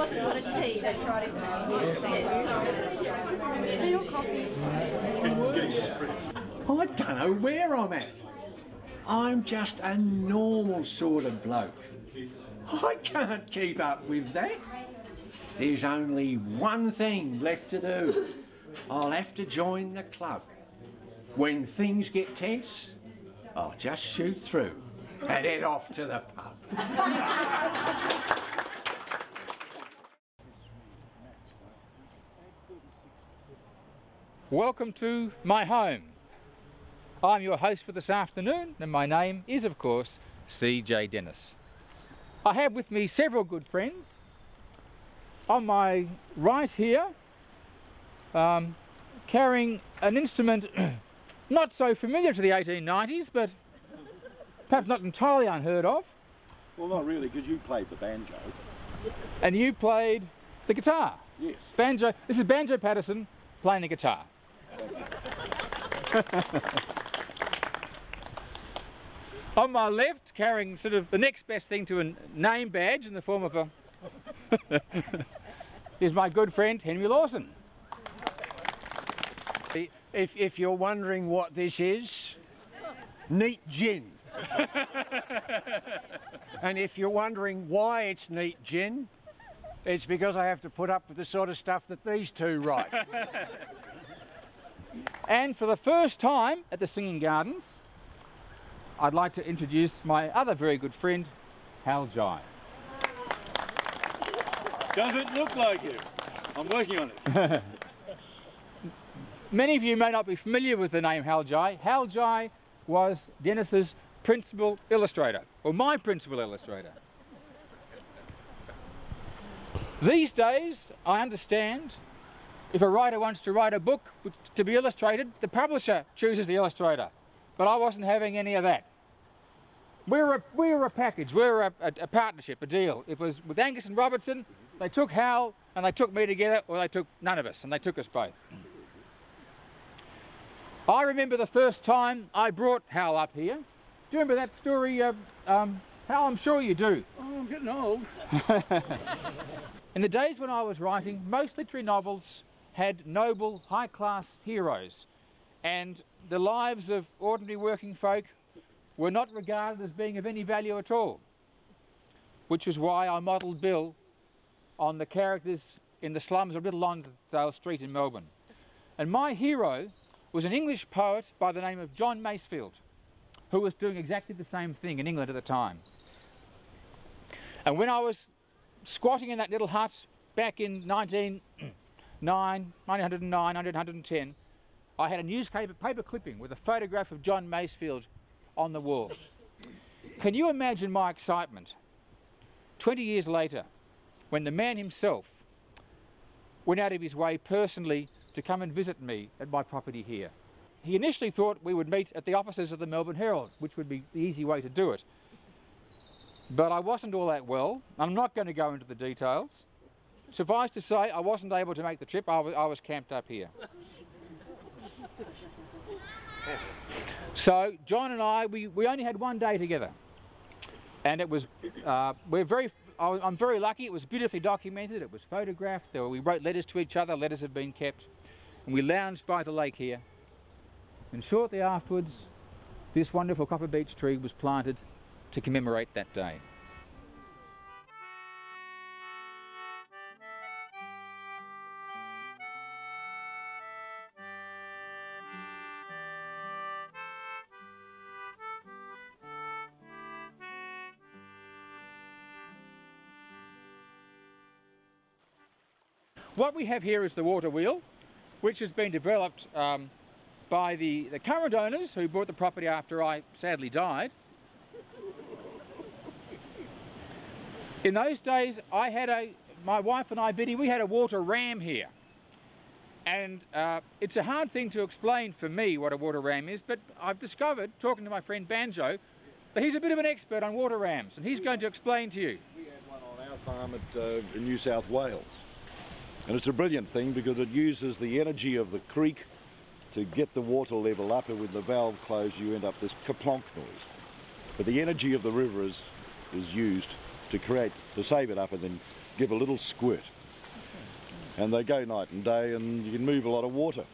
wasn't on a tea that Friday night. Tea or coffee? I don't know where I'm at. I'm just a normal sort of bloke. I can't keep up with that. There's only one thing left to do. I'll have to join the club. When things get tense, I'll just shoot through and head off to the pub. Welcome to my home. I'm your host for this afternoon, and my name is, of course, CJ Dennis. I have with me several good friends. On my right here, carrying an instrument not so familiar to the 1890s, but perhaps not entirely unheard of. Well, not really, because you played the banjo. And you played the guitar. Yes. Banjo. This is Banjo Patterson playing the guitar. On my left, carrying sort of the next best thing to a name badge in the form of a is my good friend Henry Lawson. If you're wondering what this is, neat gin. And if you're wondering why it's neat gin, it's because I have to put up with the sort of stuff that these two write. And for the first time at the Singing Gardens, I'd like to introduce my other very good friend, Hal Jai. Doesn't look like him. I'm working on it. Many of you may not be familiar with the name Hal Jai. Hal Jai was Dennis's principal illustrator, or my principal illustrator. These days, I understand, if a writer wants to write a book to be illustrated, the publisher chooses the illustrator. But I wasn't having any of that. We were a package, we were a partnership, a deal. It was with Angus and Robertson. They took Hal and they took me together, or they took none of us, and they took us both. I remember the first time I brought Hal up here. Do you remember that story, Hal? I'm sure you do. Oh, I'm getting old. In the days when I was writing, most literary novels had noble, high-class heroes, and the lives of ordinary working folk were not regarded as being of any value at all, which is why I modelled Bill on the characters in the slums of Little Lonsdale Street in Melbourne. And my hero was an English poet by the name of John Masefield, who was doing exactly the same thing in England at the time. And when I was squatting in that little hut back in 1910, I had a newspaper paper clipping with a photograph of John Masefield on the wall. Can you imagine my excitement 20 years later when the man himself went out of his way personally to come and visit me at my property here? He initially thought we would meet at the offices of the Melbourne Herald, which would be the easy way to do it. But I wasn't all that well. I'm not going to go into the details. Suffice to say, I wasn't able to make the trip. I was camped up here. So John and I, we only had one day together, and it was I'm very lucky. It was beautifully documented. It was photographed. We wrote letters to each other. Letters have been kept, and we lounged by the lake here. And shortly afterwards, this wonderful copper beech tree was planted to commemorate that day. What we have here is the water wheel, which has been developed by the current owners who bought the property after I sadly died. In those days, my wife and I, Biddy, we had a water ram here. And it's a hard thing to explain for me what a water ram is, but I've discovered, talking to my friend Banjo, that he's a bit of an expert on water rams, and he's going to explain to you. We had one on our farm in New South Wales. And it's a brilliant thing because it uses the energy of the creek to get the water level up, and with the valve closed you end up this kaplonk noise. But the energy of the river is used to save it up and then give a little squirt. And they go night and day, and you can move a lot of water.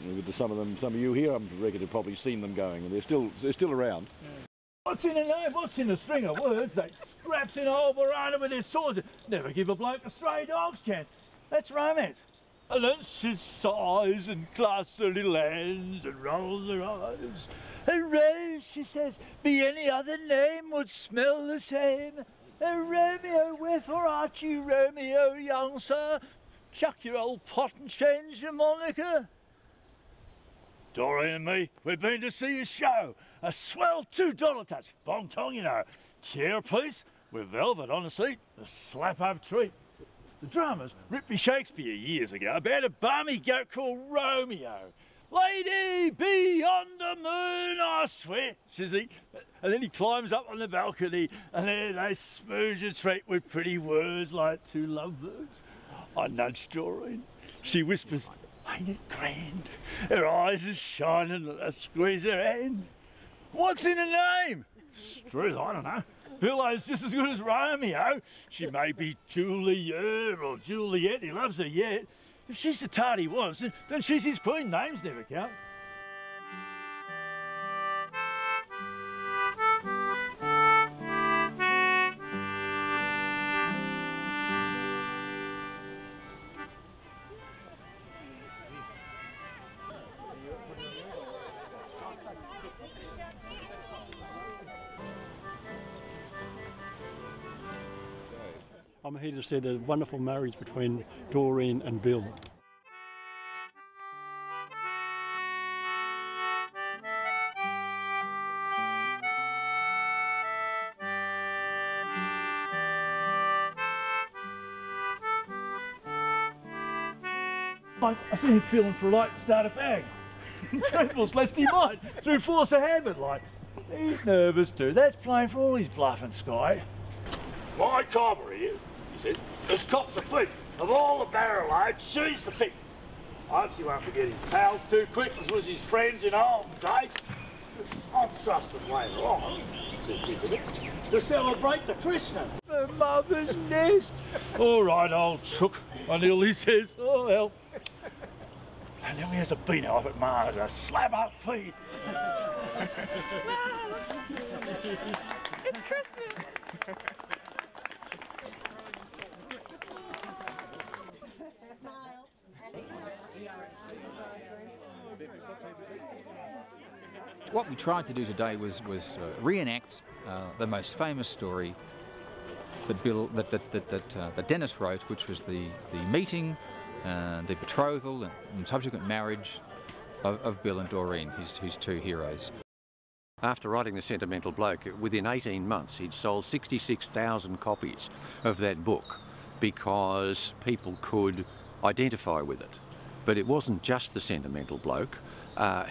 With some of you here, I reckon you've probably seen them going, and they're still around. What's in a name? What's in a string of words? They straps in a whole veranda with their swords. Never give a bloke a stray dog's chance. That's romance. And then she sighs and clasps her little hands and rolls her eyes. And Rose, she says, be any other name would smell the same. And Romeo, wherefore art you Romeo, young sir? Chuck your old pot and change your moniker. Doreen and me, we've been to see a show. A swell $2 touch, bong tong, you know. Chair piece with velvet on the seat, a slap-up treat. The dramas ripped me Shakespeare years ago about a balmy goat called Romeo. Lady, beyond the moon, I swear, says he. And then he climbs up on the balcony, and there they smooth his feet with pretty words like two lovebirds. I nudge Doreen. She whispers, ain't it grand? Her eyes is shining, and I squeeze her hand. What's in her name? Struth, I don't know. Billow's just as good as Romeo. She may be Juliet or Juliet, he loves her yet. If she's the tart he wants, then she's his queen. Names never count. I'm here to see the wonderful marriage between Doreen and Bill. I see him feeling for a light to start a fag. Trembles lest he might, through force of habit like. He's nervous too, that's plain for all his bluffing, Sky. My cobber here, he said, has copped the fleet. Of all the barrel loads, she's the pick. I hope she won't forget his pals too quick, as was his friends in old days. I'll trust them later on, says Peter, to celebrate the christening. The mother's nest. All right, old chook, until he says, oh hell. And then he has a beat off at Mars, a slap up feed. It's Christmas. What we tried to do today was reenact the most famous story that Dennis wrote, which was the meeting, the betrothal and subsequent marriage of Bill and Doreen, his two heroes. After writing The Sentimental Bloke, within 18 months he'd sold 66,000 copies of that book because people could identify with it. But it wasn't just The Sentimental Bloke.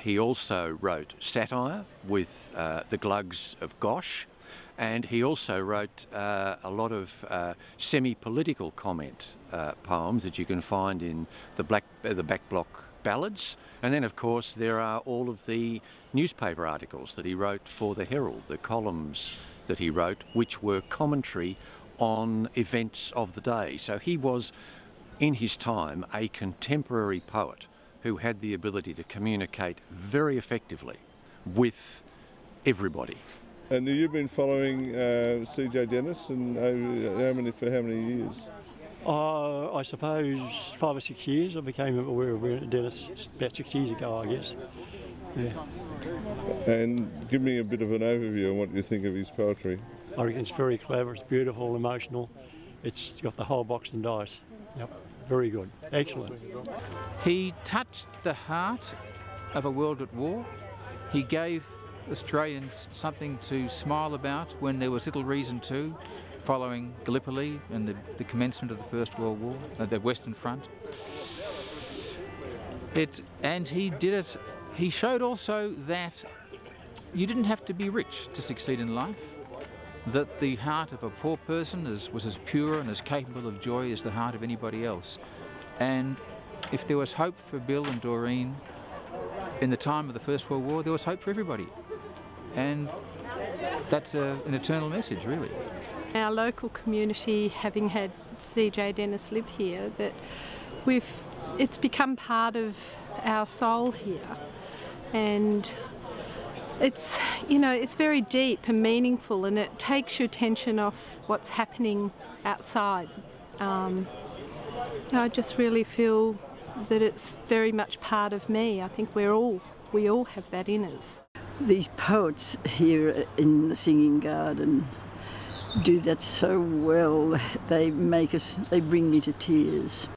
He also wrote satire with The Glugs of Gosh, and he also wrote a lot of semi-political comment poems that you can find in the Back Block Ballads. And then, of course, there are all of the newspaper articles that he wrote for the Herald, the columns that he wrote, which were commentary on events of the day. So he was, in his time, a contemporary poet who had the ability to communicate very effectively with everybody. And you've been following C.J. Dennis and for how many years? I suppose 5 or 6 years. I became aware of Dennis about 6 years ago, I guess. Yeah. And give me a bit of an overview on what you think of his poetry. I reckon it's very clever, it's beautiful, emotional. It's got the whole box and dice. Yep, very good, excellent. He touched the heart of a world at war. He gave Australians something to smile about when there was little reason to, following Gallipoli and the commencement of the First World War, the Western Front. And he did it. He showed also that you didn't have to be rich to succeed in life, that the heart of a poor person was as pure and as capable of joy as the heart of anybody else. And if there was hope for Bill and Doreen in the time of the First World War, there was hope for everybody. And that's an eternal message, really. Our local community, having had CJ Dennis live here, that it's become part of our soul here, and it's, you know, it's very deep and meaningful, and it takes your attention off what's happening outside. I just really feel that it's very much part of me. I think we all have that in us. These poets here in the Singing Garden do that so well. They bring me to tears.